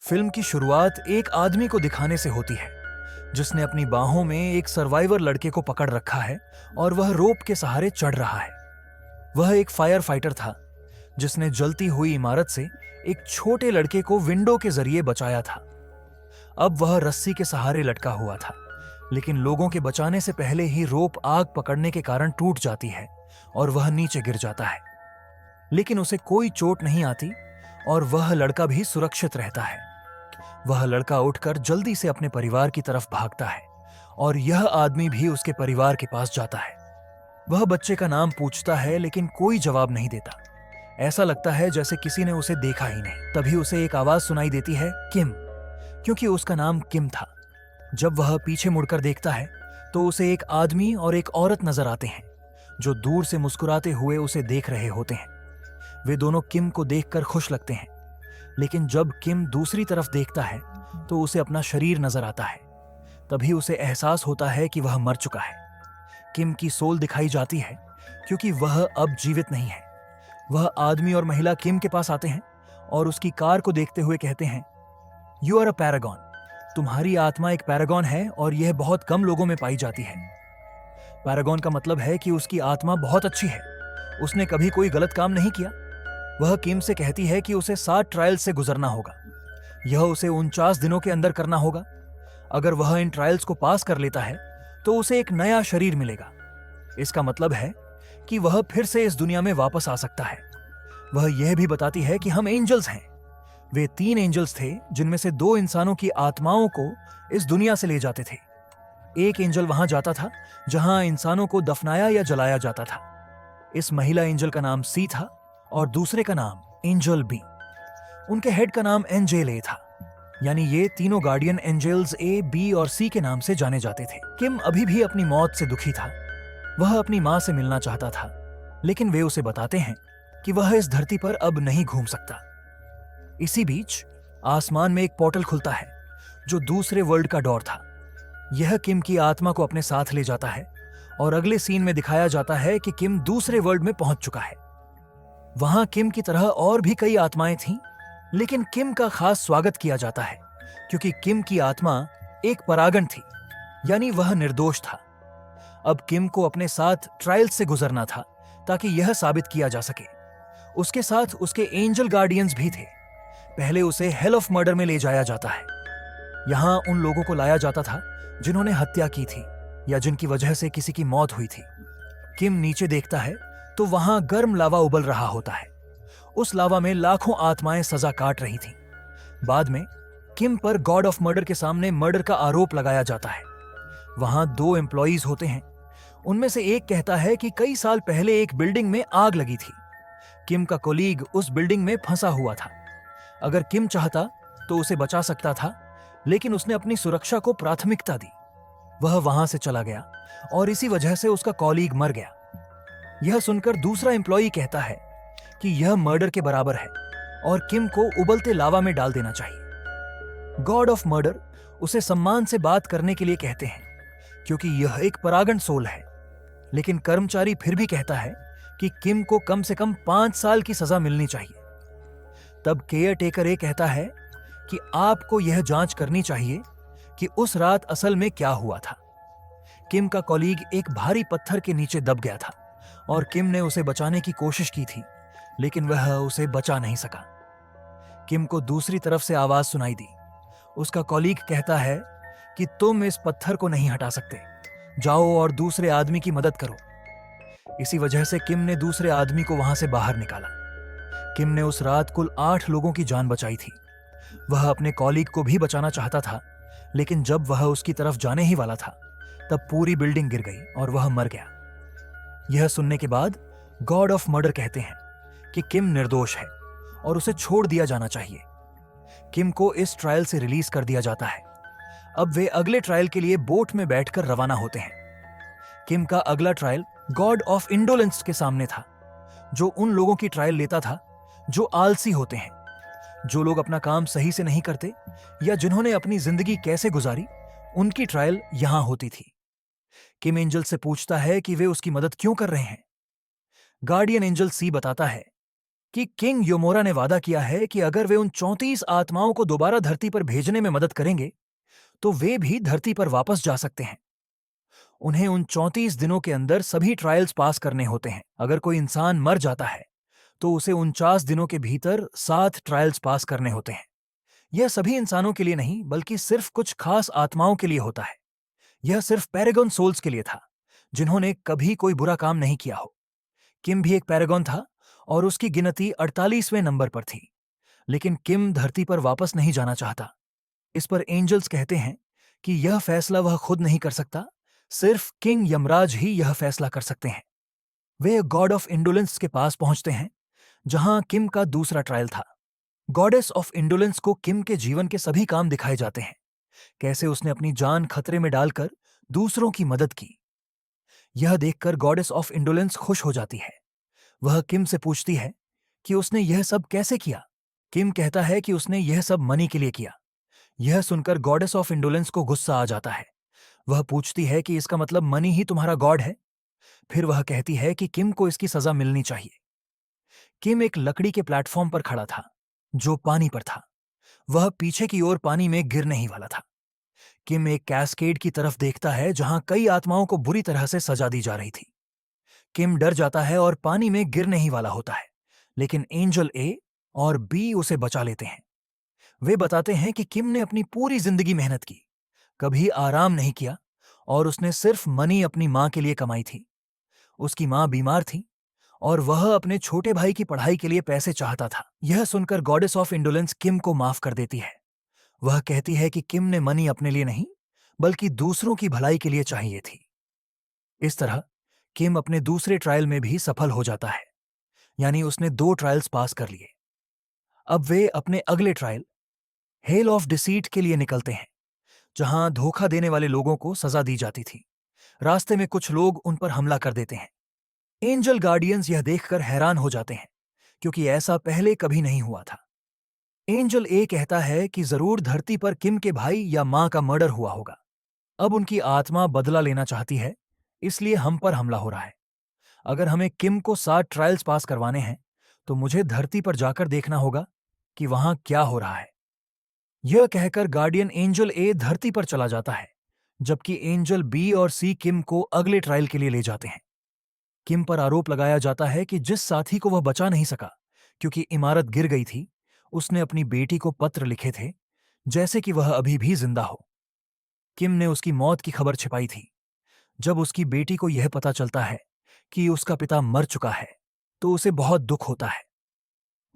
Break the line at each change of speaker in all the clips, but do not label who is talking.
Film की शुरुआत एक आदमी को दिखाने से होती है जिसने अपनी बाहों में एक सर्वाइवर लड़के को पकड़ रखा है और वह रोप के सहारे चढ़ रहा है। वह एक फायर फाइटर था जिसने जलती हुई इमारत से एक छोटे लड़के को विंडो के जरिए बचाया था। अब वह रस्सी के सहारे लटका हुआ था, लेकिन लोगों के बचाने से पहले ही रोप आग पकड़ने के कारण टूट जाती है और वह नीचे गिर जाता है। लेकिन उसे कोई चोट नहीं आती और वह लड़का भी सुरक्षित रहता है। वह लड़का उठकर जल्दी से अपने परिवार की तरफ भागता है और यह आदमी भी उसके परिवार के पास जाता है। वह बच्चे का नाम पूछता है लेकिन कोई जवाब नहीं देता। ऐसा लगता है जैसे किसी ने उसे देखा ही नहीं। तभी उसे एक आवाज सुनाई देती है, किम, क्योंकि उसका नाम किम था। जब वह पीछे मुड़कर देखता है तो उसे एक आदमी और एक औरत नजर आते हैं जो दूर से मुस्कुराते हुए उसे देख रहे होते हैं। वे दोनों किम को देखकर खुश लगते हैं, लेकिन जब किम दूसरी तरफ देखता है तो उसे अपना शरीर नजर आता है। तभी उसे एहसास होता है कि वह मर चुका है। किम की सोल दिखाई जाती है क्योंकि वह अब जीवित नहीं है। वह आदमी और महिला किम के पास आते हैं और उसकी कार को देखते हुए कहते हैं, यू आर अ पैरागॉन। तुम्हारी आत्मा एक पैरागॉन है और यह बहुत कम लोगों में पाई जाती है। पैरागॉन का मतलब है कि उसकी आत्मा बहुत अच्छी है, उसने कभी कोई गलत काम नहीं किया। वह किम से कहती है कि उसे 7 ट्रायल्स से गुजरना होगा। यह उसे 49 दिनों के अंदर करना होगा। अगर वह इन ट्रायल्स को पास कर लेता है तो उसे एक नया शरीर मिलेगा। इसका मतलब है कि वह फिर से इस दुनिया में वापस आ सकता है। वह यह भी बताती है कि हम एंजल्स हैं। वे 3 एंजल्स थे जिनमें से 2 इंसानों की आत्माओं को इस दुनिया से ले जाते थे। एक एंजल वहां जाता था जहां इंसानों को दफनाया या जलाया जाता था। इस महिला एंजल का नाम सी था और दूसरे का नाम एंजल बी। उनके हेड का नाम एंजेल ए था, यानी ये तीनों गार्डियन एंजल्स ए, बी और सी के नाम से जाने जाते थे। किम अभी भी अपनी मौत से दुखी था। वह अपनी मां से मिलना चाहता था, लेकिन वे उसे बताते हैं कि वह इस धरती पर अब नहीं घूम सकता। इसी बीच आसमान में एक पोर्टल खुलता है जो दूसरे वर्ल्ड का डोर था। यह किम की आत्मा को अपने साथ ले जाता है और अगले सीन में दिखाया जाता है कि किम दूसरे वर्ल्ड में पहुंच चुका है। वहां किम की तरह और भी कई आत्माएं थीं, लेकिन किम का खास स्वागत किया जाता है क्योंकि किम की आत्मा एक परागण थी, यानी वह निर्दोष था। अब किम को अपने साथ ट्रायल से गुजरना था ताकि यह साबित किया जा सके। उसके साथ उसके एंजल गार्डियंस भी थे। पहले उसे हेल ऑफ मर्डर में ले जाया जाता है। यहां उन लोगों को लाया जाता था जिन्होंने हत्या की थी या जिनकी वजह से किसी की मौत हुई थी। किम नीचे देखता है तो वहां गर्म लावा उबल रहा होता है। उस लावा में लाखों आत्माएं सजा काट रही थीं। बाद में किम पर गॉड ऑफ मर्डर के सामने मर्डर का आरोप लगाया जाता है। वहां 2 एम्प्लॉइज होते हैं। उनमें से एक कहता है कि कई साल पहले एक बिल्डिंग में आग लगी थी। किम का कोलीग उस बिल्डिंग में फंसा हुआ था। अगर किम चाहता तो उसे बचा सकता था, लेकिन उसने अपनी सुरक्षा को प्राथमिकता दी। वह वहां से चला गया और इसी वजह से उसका कॉलीग मर गया। यह सुनकर दूसरा एम्प्लॉई कहता है कि यह मर्डर के बराबर है और किम को उबलते लावा में डाल देना चाहिए। गॉड ऑफ मर्डर उसे सम्मान से बात करने के लिए कहते हैं क्योंकि यह एक परागण सोल है, लेकिन कर्मचारी फिर भी कहता है कि किम को कम से कम 5 साल की सजा मिलनी चाहिए। तब केयर टेकर ए कहता है कि आपको यह जांच करनी चाहिए कि उस रात असल में क्या हुआ था। किम का कॉलीग एक भारी पत्थर के नीचे दब गया था और किम ने उसे बचाने की कोशिश की थी, लेकिन वह उसे बचा नहीं सका। किम को दूसरी तरफ से आवाज सुनाई दी। उसका कॉलीग कहता है कि तुम इस पत्थर को नहीं हटा सकते, जाओ और दूसरे आदमी की मदद करो। इसी वजह से किम ने दूसरे आदमी को वहां से बाहर निकाला। किम ने उस रात कुल 8 लोगों की जान बचाई थी। वह अपने कॉलीग को भी बचाना चाहता था, लेकिन जब वह उसकी तरफ जाने ही वाला था तब पूरी बिल्डिंग गिर गई और वह मर गया। यह सुनने के बाद गॉड ऑफ मर्डर कहते हैं कि किम निर्दोष है और उसे छोड़ दिया जाना चाहिए। किम को इस ट्रायल से रिलीज कर दिया जाता है। अब वे अगले ट्रायल के लिए बोट में बैठकर रवाना होते हैं। किम का अगला ट्रायल गॉड ऑफ इंडोलेंस के सामने था, जो उन लोगों की ट्रायल लेता था जो आलसी होते हैं, जो लोग अपना काम सही से नहीं करते या जिन्होंने अपनी जिंदगी कैसे गुजारी, उनकी ट्रायल यहां होती थी। किम एंजल से पूछता है कि वे उसकी मदद क्यों कर रहे हैं। गार्डियन एंजल सी बताता है कि किंग योमोरा ने वादा किया है कि अगर वे उन 34 आत्माओं को दोबारा धरती पर भेजने में मदद करेंगे तो वे भी धरती पर वापस जा सकते हैं। उन्हें उन 34 दिनों के अंदर सभी ट्रायल्स पास करने होते हैं। अगर कोई इंसान मर जाता है तो उसे 49 दिनों के भीतर 7 ट्रायल्स पास करने होते हैं। यह सभी इंसानों के लिए नहीं बल्कि सिर्फ कुछ खास आत्माओं के लिए होता है। यह सिर्फ पैरागॉन सोल्स के लिए था जिन्होंने कभी कोई बुरा काम नहीं किया हो। किम भी एक पैरागॉन था और उसकी गिनती 48वें नंबर पर थी। लेकिन किम धरती पर वापस नहीं जाना चाहता। इस पर एंजल्स कहते हैं कि यह फैसला वह खुद नहीं कर सकता, सिर्फ किंग यमराज ही यह फैसला कर सकते हैं। वे गॉड ऑफ इंडोलेंस के पास पहुंचते हैं जहां किम का दूसरा ट्रायल था। गॉडेस ऑफ इंडोलेंस को किम के जीवन के सभी काम दिखाए जाते हैं, कैसे उसने अपनी जान खतरे में डालकर दूसरों की मदद की। यह देखकर गॉडेस ऑफ इंडोलेंस खुश हो जाती है। वह किम से पूछती है कि उसने यह सब कैसे किया। किम कहता है कि उसने यह सब मनी के लिए किया। यह सुनकर गॉडेस ऑफ इंडोलेंस को गुस्सा आ जाता है। वह पूछती है कि इसका मतलब मनी ही तुम्हारा गॉड है। फिर वह कहती है कि किम को इसकी सजा मिलनी चाहिए। किम एक लकड़ी के प्लेटफॉर्म पर खड़ा था जो पानी पर था। वह पीछे की ओर पानी में गिरने ही वाला था। किम एक कैस्केड की तरफ देखता है जहां कई आत्माओं को बुरी तरह से सजा दी जा रही थी। किम डर जाता है और पानी में गिरने ही वाला होता है, लेकिन एंजल ए और बी उसे बचा लेते हैं। वे बताते हैं कि किम ने अपनी पूरी जिंदगी मेहनत की, कभी आराम नहीं किया और उसने सिर्फ मनी अपनी मां के लिए कमाई थी। उसकी मां बीमार थी और वह अपने छोटे भाई की पढ़ाई के लिए पैसे चाहता था। यह सुनकर गॉडेस ऑफ इंडोलेंस किम को माफ कर देती है। वह कहती है कि किम ने मनी अपने लिए नहीं बल्कि दूसरों की भलाई के लिए चाहिए थी। इस तरह किम अपने दूसरे ट्रायल में भी सफल हो जाता है, यानी उसने 2 ट्रायल्स पास कर लिए। अब वे अपने अगले ट्रायल हेल ऑफ डिसीट के लिए निकलते हैं जहां धोखा देने वाले लोगों को सजा दी जाती थी। रास्ते में कुछ लोग उन पर हमला कर देते हैं। एंजल गार्डियंस यह देखकर हैरान हो जाते हैं क्योंकि ऐसा पहले कभी नहीं हुआ था। एंजल ए कहता है कि जरूर धरती पर किम के भाई या मां का मर्डर हुआ होगा। अब उनकी आत्मा बदला लेना चाहती है, इसलिए हम पर हमला हो रहा है। अगर हमें किम को 7 ट्रायल्स पास करवाने हैं तो मुझे धरती पर जाकर देखना होगा कि वहां क्या हो रहा है। यह कहकर गार्डियन एंजल ए धरती पर चला जाता है, जबकि एंजल बी और सी किम को अगले ट्रायल के लिए ले जाते हैं। किम पर आरोप लगाया जाता है कि जिस साथी को वह बचा नहीं सका क्योंकि इमारत गिर गई थी, उसने अपनी बेटी को पत्र लिखे थे जैसे कि वह अभी भी जिंदा हो। किम ने उसकी मौत की खबर छिपाई थी। जब उसकी बेटी को यह पता चलता है कि उसका पिता मर चुका है तो उसे बहुत दुख होता है।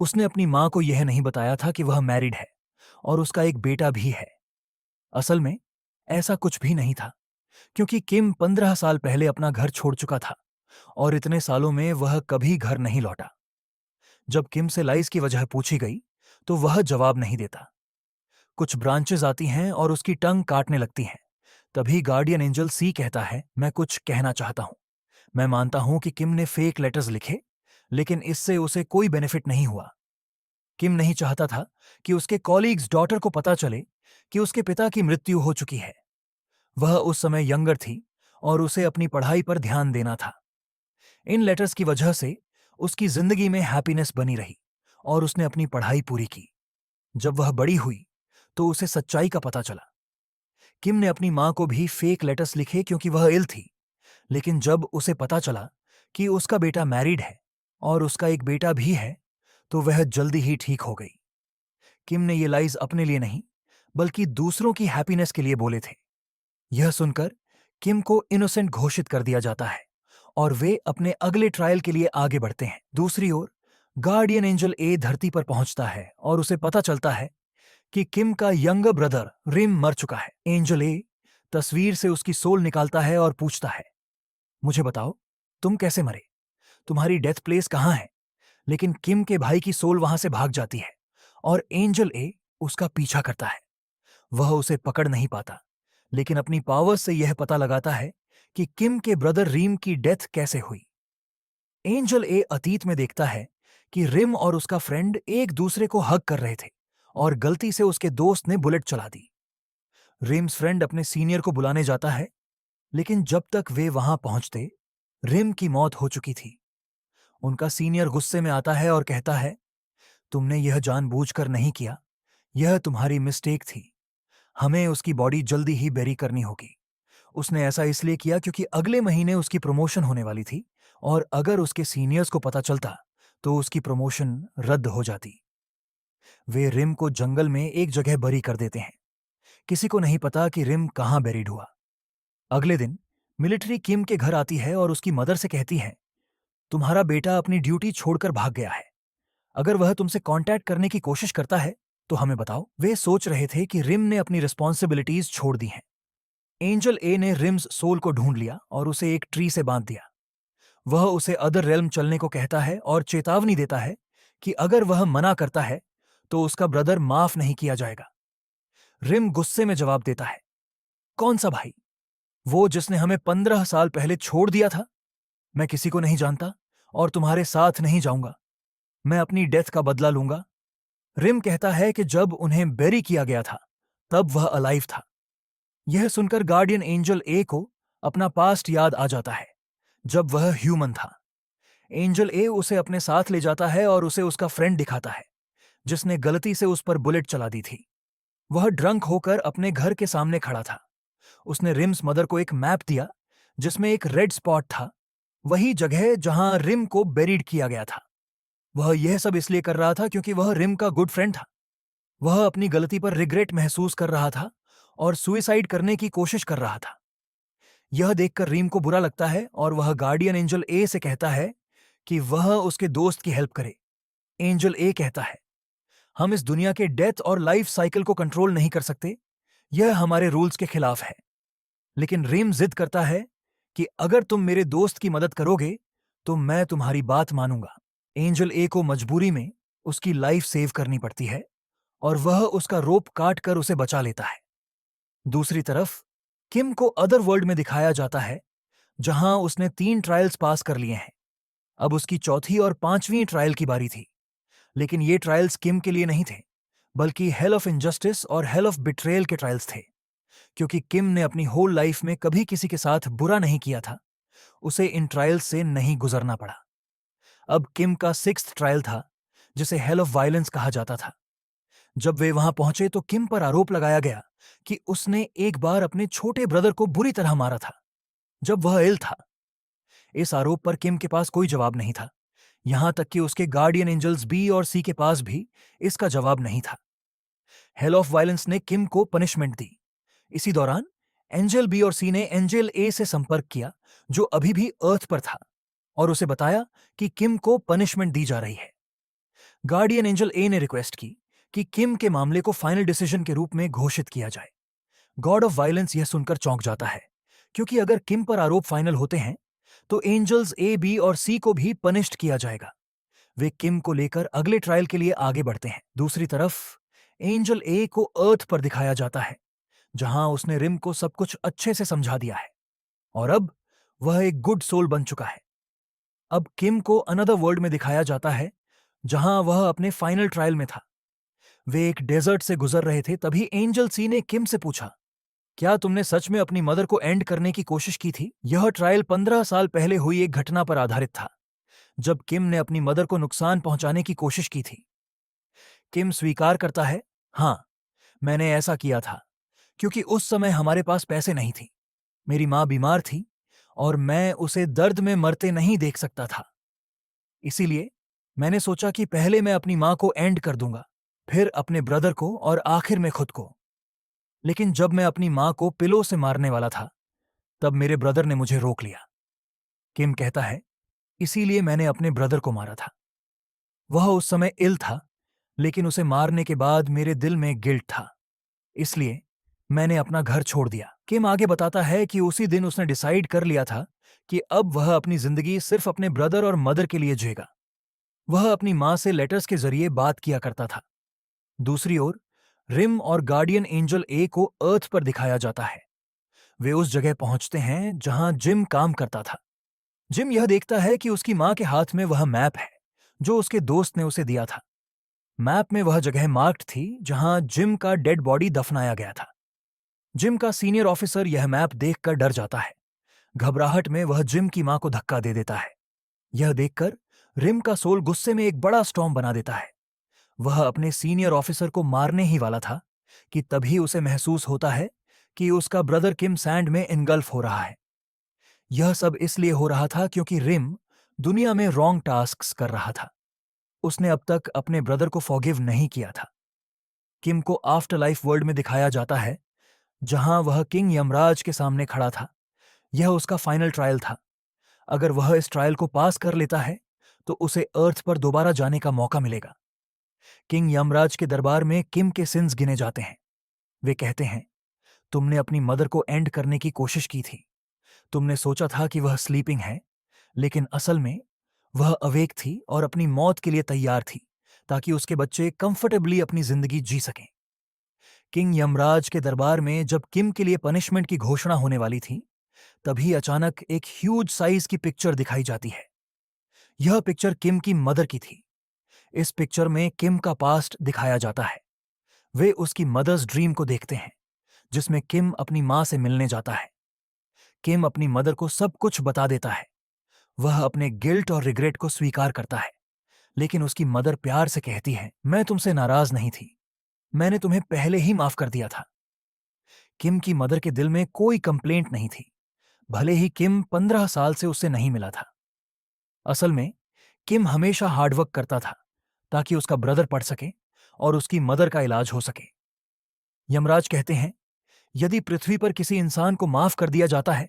उसने अपनी मां को यह नहीं बताया था कि वह मैरिड है और उसका एक बेटा भी है। असल में ऐसा कुछ भी नहीं था क्योंकि किम 15 साल पहले अपना घर छोड़ चुका था और इतने सालों में वह कभी घर नहीं लौटा। जब किम से लाइस की वजह पूछी गई तो वह जवाब नहीं देता। कुछ ब्रांचेस आती हैं और उसकी टंग काटने लगती हैं। तभी गार्डियन एंजल सी कहता है, मैं कुछ कहना चाहता हूं। मैं मानता हूं कि किम ने फेक लेटर्स लिखे, लेकिन इससे उसे कोई बेनिफिट नहीं हुआ। किम नहीं चाहता था कि उसके कॉलीग्स डॉटर को पता चले कि उसके पिता की मृत्यु हो चुकी है। वह उस समय यंगर थी और उसे अपनी पढ़ाई पर ध्यान देना था। इन लेटर्स की वजह से उसकी जिंदगी में हैप्पीनेस बनी रही और उसने अपनी पढ़ाई पूरी की। जब वह बड़ी हुई तो उसे सच्चाई का पता चला। किम ने अपनी मां को भी फेक लेटर्स लिखे क्योंकि वह इल थी, लेकिन जब उसे पता चला कि उसका बेटा मैरिड है और उसका एक बेटा भी है तो वह जल्दी ही ठीक हो गई। किम ने ये लाइज अपने लिए नहीं बल्कि दूसरों की हैप्पीनेस के लिए बोले थे। यह सुनकर किम को इनोसेंट घोषित कर दिया जाता है और वे अपने अगले ट्रायल के लिए आगे बढ़ते हैं। दूसरी ओर गार्डियन एंजल ए धरती पर पहुंचता है और उसे पता चलता है कि किम का यंगर ब्रदर रिम मर चुका है। एंजल ए तस्वीर से उसकी सोल निकालता है और पूछता है, मुझे बताओ तुम कैसे मरे, तुम्हारी डेथ प्लेस कहां है। लेकिन किम के भाई की सोल वहां से भाग जाती है और एंजल ए उसका पीछा करता है। वह उसे पकड़ नहीं पाता, लेकिन अपनी पावर्स से यह पता लगाता है कि किम के ब्रदर रीम की डेथ कैसे हुई। एंजल ए अतीत में देखता है कि रिम और उसका फ्रेंड एक दूसरे को हग कर रहे थे और गलती से उसके दोस्त ने बुलेट चला दी। रिम्स फ्रेंड अपने सीनियर को बुलाने जाता है, लेकिन जब तक वे वहां पहुंचते रिम की मौत हो चुकी थी। उनका सीनियर गुस्से में आता है और कहता है, तुमने यह जानबूझकर नहीं किया, यह तुम्हारी मिस्टेक थी। हमें उसकी बॉडी जल्दी ही बेरी करनी होगी। उसने ऐसा इसलिए किया क्योंकि अगले महीने उसकी प्रमोशन होने वाली थी और अगर उसके सीनियर्स को पता चलता तो उसकी प्रमोशन रद्द हो जाती। वे रिम को जंगल में एक जगह बरी कर देते हैं। किसी को नहीं पता कि रिम कहाँ बेरीड हुआ। अगले दिन मिलिट्री किम के घर आती है और उसकी मदर से कहती है, तुम्हारा बेटा अपनी ड्यूटी छोड़कर भाग गया है। अगर वह तुमसे कांटेक्ट करने की कोशिश करता है तो हमें बताओ। वे सोच रहे थे कि रिम ने अपनी रिस्पॉन्सिबिलिटीज छोड़ दी हैं। एंजल ए ने रिम्स सोल को ढूंढ लिया और उसे एक ट्री से बांध दिया। वह उसे अदर रेल्म चलने को कहता है और चेतावनी देता है कि अगर वह मना करता है तो उसका ब्रदर माफ नहीं किया जाएगा। रिम गुस्से में जवाब देता है, कौन सा भाई? वो जिसने हमें 15 साल पहले छोड़ दिया था? मैं किसी को नहीं जानता और तुम्हारे साथ नहीं जाऊंगा। मैं अपनी डेथ का बदला लूंगा। रिम कहता है कि जब उन्हें बेरी किया गया था तब वह अलाइव था। यह सुनकर गार्डियन एंजल ए को अपना पास्ट याद आ जाता है, जब वह ह्यूमन था। एंजल ए उसे अपने साथ ले जाता है और उसे उसका फ्रेंड दिखाता है जिसने गलती से उस पर बुलेट चला दी थी। वह ड्रंक होकर अपने घर के सामने खड़ा था। उसने रिम्स मदर को एक मैप दिया जिसमें एक रेड स्पॉट था, वही जगह जहां रिम को बेरीड किया गया था। वह यह सब इसलिए कर रहा था क्योंकि वह रिम का गुड फ्रेंड था। वह अपनी गलती पर रिग्रेट महसूस कर रहा था और सुइसाइड करने की कोशिश कर रहा था। यह देखकर रिम को बुरा लगता है और वह गार्डियन एंजल ए से कहता है कि वह उसके दोस्त की हेल्प करे। एंजल ए कहता है, हम इस दुनिया के डेथ और लाइफ साइकिल को कंट्रोल नहीं कर सकते, यह हमारे रूल्स के खिलाफ है। लेकिन रिम जिद करता है कि अगर तुम मेरे दोस्त की मदद करोगे तो मैं तुम्हारी बात मानूंगा। एंजल ए को मजबूरी में उसकी लाइफ सेव करनी पड़ती है और वह उसका रोप काट कर उसे बचा लेता है। दूसरी तरफ किम को अदर वर्ल्ड में दिखाया जाता है जहां उसने 3 ट्रायल्स पास कर लिए हैं। अब उसकी चौथी और 5वीं ट्रायल की बारी थी। लेकिन ये ट्रायल्स किम के लिए नहीं थे, बल्कि हेल ऑफ इनजस्टिस और हेल ऑफ बिट्रेयल के ट्रायल्स थे। क्योंकि किम ने अपनी होल लाइफ में कभी किसी के साथ बुरा नहीं किया था, उसे इन ट्रायल्स से नहीं गुजरना पड़ा। अब किम का 6th ट्रायल था जिसे हेल ऑफ वायलेंस कहा जाता था। जब वे वहां पहुंचे तो किम पर आरोप लगाया गया कि उसने एक बार अपने छोटे ब्रदर को बुरी तरह मारा था जब वह इल था। इस आरोप पर किम के पास कोई जवाब नहीं था, यहां तक कि उसके गार्डियन एंजल्स बी और सी के पास भी इसका जवाब नहीं था। हेल ऑफ वायलेंस ने किम को पनिशमेंट दी। इसी दौरान एंजल बी और सी ने एंजल ए से संपर्क किया जो अभी भी अर्थ पर था और उसे बताया कि किम को पनिशमेंट दी जा रही है। गार्डियन एंजल ए ने रिक्वेस्ट की कि किम के मामले को फाइनल डिसीजन के रूप में घोषित किया जाए। गॉड ऑफ वायलेंस यह सुनकर चौंक जाता है क्योंकि अगर किम पर आरोप फाइनल होते हैं तो एंजल्स ए बी और सी को भी पनिश्ड किया जाएगा। वे किम को लेकर अगले ट्रायल के लिए आगे बढ़ते हैं। दूसरी तरफ एंजल ए को अर्थ पर दिखाया जाता है जहां उसने रिम को सब कुछ अच्छे से समझा दिया है और अब वह एक गुड सोल बन चुका है। अब किम को अनदर वर्ल्ड में दिखाया जाता है जहां वह अपने फाइनल ट्रायल में था। वे एक डेजर्ट से गुजर रहे थे, तभी एंजल सी ने किम से पूछा, क्या तुमने सच में अपनी मदर को एंड करने की कोशिश की थी? यह ट्रायल 15 साल पहले हुई एक घटना पर आधारित था जब किम ने अपनी मदर को नुकसान पहुंचाने की कोशिश की थी। किम स्वीकार करता है, हां, मैंने ऐसा किया था क्योंकि उस समय हमारे पास पैसे नहीं थी। मेरी मां बीमार थी और मैं उसे दर्द में मरते नहीं देख सकता था। इसीलिए मैंने सोचा कि पहले मैं अपनी मां को एंड कर दूंगा, फिर अपने ब्रदर को और आखिर में खुद को। लेकिन जब मैं अपनी मां को पिलो से मारने वाला था तब मेरे ब्रदर ने मुझे रोक लिया। किम कहता है, इसीलिए मैंने अपने ब्रदर को मारा था। वह उस समय इल था, लेकिन उसे मारने के बाद मेरे दिल में गिल्ट था, इसलिए मैंने अपना घर छोड़ दिया। किम आगे बताता है कि उसी दिन उसने डिसाइड कर लिया था कि अब वह अपनी जिंदगी सिर्फ अपने ब्रदर और मदर के लिए जिएगा। वह अपनी मां से लेटर्स के जरिए बात किया करता था। दूसरी ओर रिम और गार्डियन एंजल ए को अर्थ पर दिखाया जाता है। वे उस जगह पहुंचते हैं जहां जिम काम करता था। जिम यह देखता है कि उसकी मां के हाथ में वह मैप है जो उसके दोस्त ने उसे दिया था। मैप में वह जगह मार्क्ड थी जहां जिम का डेड बॉडी दफनाया गया था। जिम का सीनियर ऑफिसर यह मैप देखकर डर जाता है। घबराहट में वह जिम की मां को धक्का दे देता है। यह देखकर रिम का सोल गुस्से में एक बड़ा स्टॉर्म बना देता है। वह अपने सीनियर ऑफिसर को मारने ही वाला था कि तभी उसे महसूस होता है कि उसका ब्रदर किम सैंड में इनगल्फ हो रहा है। यह सब इसलिए हो रहा था क्योंकि रिम दुनिया में रॉन्ग टास्क्स कर रहा था। उसने अब तक अपने ब्रदर को फॉरगिव नहीं किया था। किम को आफ्टर लाइफ वर्ल्ड में दिखाया जाता है, जहां वह किंग यमराज के सामने खड़ा था। यह उसका फाइनल ट्रायल था। अगर वह इस ट्रायल को पास कर लेता है तो उसे अर्थ पर दोबारा जाने का मौका मिलेगा। किंग यमराज के दरबार में किम के सिंस गिने जाते हैं। वे कहते हैं, तुमने अपनी मदर को एंड करने की कोशिश की थी। तुमने सोचा था कि वह स्लीपिंग है, लेकिन असल में वह अवेक थी और अपनी मौत के लिए तैयार थी, ताकि उसके बच्चे कंफर्टेबली अपनी जिंदगी जी सकें। किंग यमराज के दरबार में जब किम के लिए पनिशमेंट की घोषणा होने वाली थी, तभी अचानक एक ह्यूज साइज की पिक्चर दिखाई जाती है। यह पिक्चर किम की मदर की थी। इस पिक्चर में किम का पास्ट दिखाया जाता है। वे उसकी मदर्स ड्रीम को देखते हैं, जिसमें किम अपनी मां से मिलने जाता है। किम अपनी मदर को सब कुछ बता देता है। वह अपने गिल्ट और रिग्रेट को स्वीकार करता है, लेकिन उसकी मदर प्यार से कहती है, मैं तुमसे नाराज नहीं थी, मैंने तुम्हें पहले ही माफ कर दिया था। किम की मदर के दिल में कोई कंप्लेंट नहीं थी, भले ही किम 15 साल से उससे नहीं मिला था। असल में किम हमेशा हार्डवर्क करता था ताकि उसका ब्रदर पढ़ सके और उसकी मदर का इलाज हो सके। यमराज कहते हैं, यदि पृथ्वी पर किसी इंसान को माफ कर दिया जाता है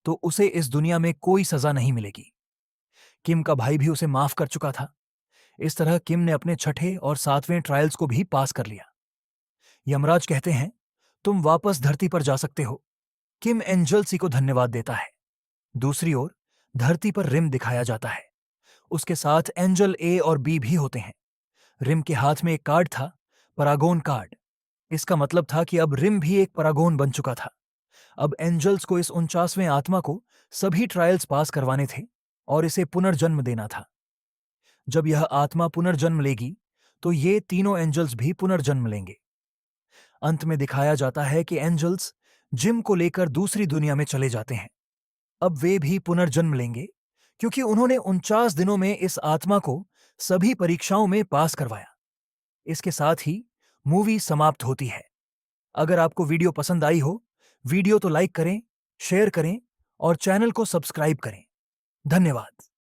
तो उसे इस दुनिया में कोई सजा नहीं मिलेगी। किम का भाई भी उसे माफ कर चुका था। इस तरह किम ने अपने छठे और 7वें ट्रायल्स को भी पास कर लिया। यमराज कहते हैं, तुम वापस धरती पर जा सकते हो। किम एंजल्सी को धन्यवाद देता है। दूसरी ओर धरती पर रिम दिखाया जाता है। उसके साथ एंजल ए और बी भी होते हैं। रिम के हाथ में एक कार्ड था, परागोन कार्ड। इसका मतलब था कि अब रिम भी एक परागोन बन चुका था। अब एंजल्स को इस 49वें आत्मा को सभी ट्रायल्स पास करवाने थे और इसे पुनर्जन्म देना था। जब यह आत्मा पुनर्जन्म लेगी तो ये तीनों एंजल्स भी पुनर्जन्म लेंगे। अंत में दिखाया जाता है कि एंजल्स जिम को लेकर दूसरी दुनिया में चले जाते हैं। अब वे भी पुनर्जन्म लेंगे, क्योंकि उन्होंने 49 दिनों में इस आत्मा को सभी परीक्षाओं में पास करवाया। इसके साथ ही मूवी समाप्त होती है। अगर आपको वीडियो पसंद आई हो, वीडियो तो लाइक करें, शेयर करें और चैनल को सब्सक्राइब करें। धन्यवाद।